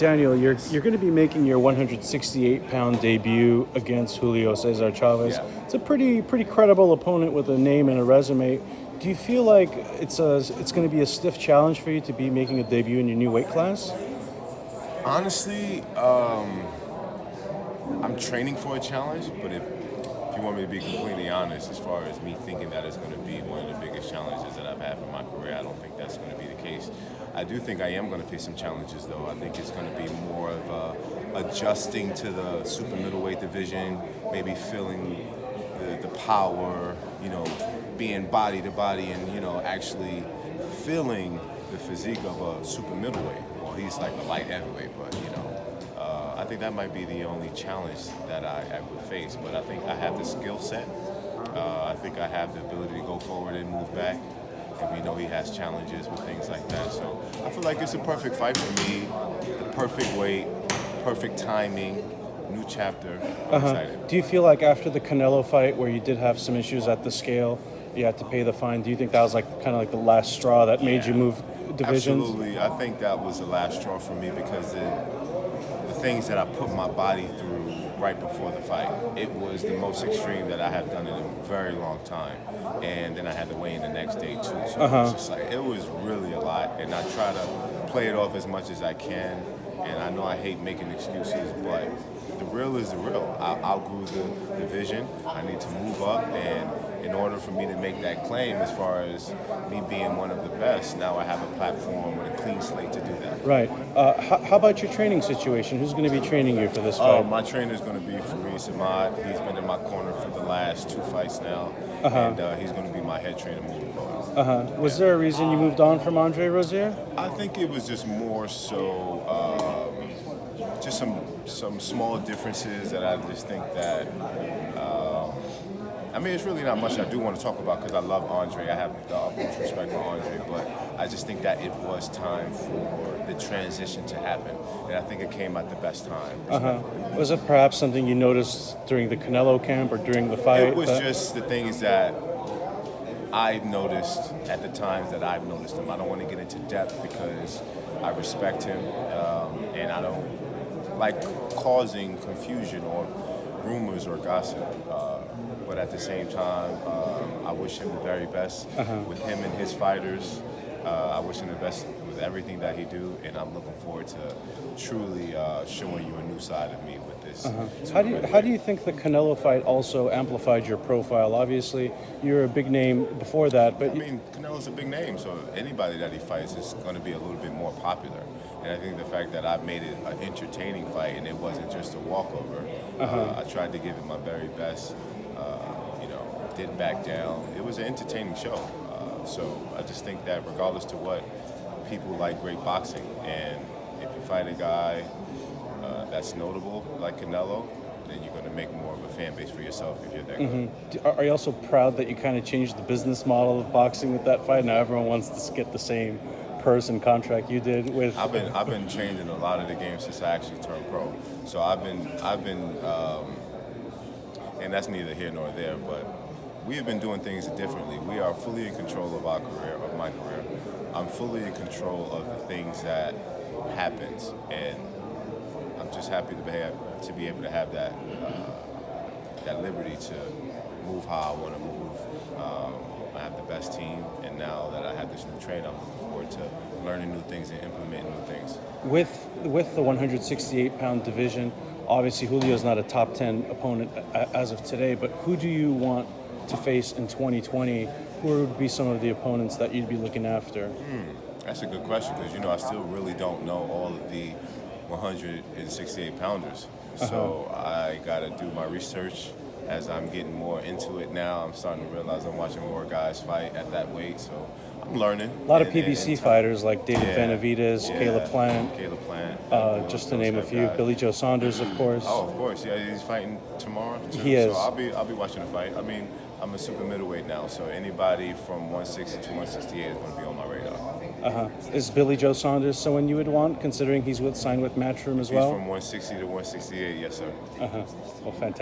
Daniel, you're going to be making your 168-pound debut against Julio Cesar Chavez. Yeah. It's a pretty credible opponent with a name and a resume. Do you feel like it's going to be a stiff challenge for you to be making a debut in your new weight class? Honestly, I'm training for a challenge, but if you want me to be completely honest, as far as me thinking that it's going to be one of the biggest challenges that I've had in my career, I don't think that's going to be the case. I do think I am going to face some challenges, though. I think it's going to be more of adjusting to the super middleweight division, maybe feeling the power, being body to body, and actually feeling the physique of a super middleweight. Well, he's like a light heavyweight, but I think that might be the only challenge that I would face. But I think I have the skill set. I think I have the ability to go forward and move back. And we know he has challenges with things like that. So I feel like it's a perfect fight for me. The perfect weight, perfect timing, new chapter. I'm excited. Do you feel like after the Canelo fight, where you did have some issues at the scale, you had to pay the fine, do you think that was kind of the last straw that made you move divisions? Absolutely. I think that was the last straw for me because the things that I put my body through right before the fight, it was the most extreme that I have done in a very long time. And then I had to weigh in the next day too. So it was just it was really a lot. And I try to play it off as much as I can. And I know I hate making excuses, but the real is the real. I outgrew the division. I need to move up, and in order for me to make that claim as far as me being one of the best, now I have a platform with a clean slate to do that. Right. How about your training situation? Who's going to be training you for this fight? My trainer is going to be Fareed Ahmad. He's been in my corner for the last 2 fights now, and he's going to be my head trainer moving forward. Was there a reason you moved on from Andre Rozier? I think it was just more so just some small differences that I just think that it's really not much I do want to talk about because I love Andre. I have the utmost respect for Andre, but I just think that it was time for the transition to happen, and I think it came at the best time. Was it perhaps something you noticed during the Canelo camp or during the fight? It was just the things that I've noticed at the times that I've noticed him. I don't want to get into depth because I respect him, and I don't like causing confusion or rumors or gossip. But at the same time, I wish him the very best with him and his fighters. I wish him the best with everything that he do, and I'm looking forward to truly showing you a new side of me with this. How do you think the Canelo fight also amplified your profile? Obviously, you're a big name before that, but Canelo's a big name, so anybody that he fights is going to be a little bit more popular. And I think the fact that I made it an entertaining fight and it wasn't just a walkover, I tried to give it my very best. Didn't back down. It was an entertaining show. So I just think that regardless to what, people like great boxing. And if you fight a guy that's notable like Canelo, then you're going to make more of a fan base for yourself if you're that good. Are you also proud that you kind of changed the business model of boxing with that fight? Now everyone wants to get the same purse and contract you did with. I've been changing a lot of the games since I actually turned pro. So I've been, and that's neither here nor there, but we have been doing things differently. We are fully in control of our career, of my career. I'm fully in control of the things that happens, and I'm just happy to be able to have that liberty to move how I want to move. I have the best team, and now that I have this new trainer, I'm looking forward to learning new things and implementing new things. With the 168-pound division, obviously Julio's not a top 10 opponent as of today, but who do you want to face in 2020? Who would be some of the opponents that you'd be looking after? That's a good question because, I still really don't know all of the 168-pounders. So I got to do my research. As I'm getting more into it now, I'm starting to realize I'm watching more guys fight at that weight. So I'm learning. A lot of PBC fighters like David Benavidez, Caleb Plant, just to name a few. Guys. Billy Joe Saunders, of course. Oh, of course. Yeah, he's fighting tomorrow, too. He is. So I'll be watching the fight. I'm a super middleweight now, so anybody from 160 to 168 is going to be on my radar. Is Billy Joe Saunders someone you would want, considering he's signed with Matchroom as well? He's from 160 to 168, yes, sir. Well, fantastic.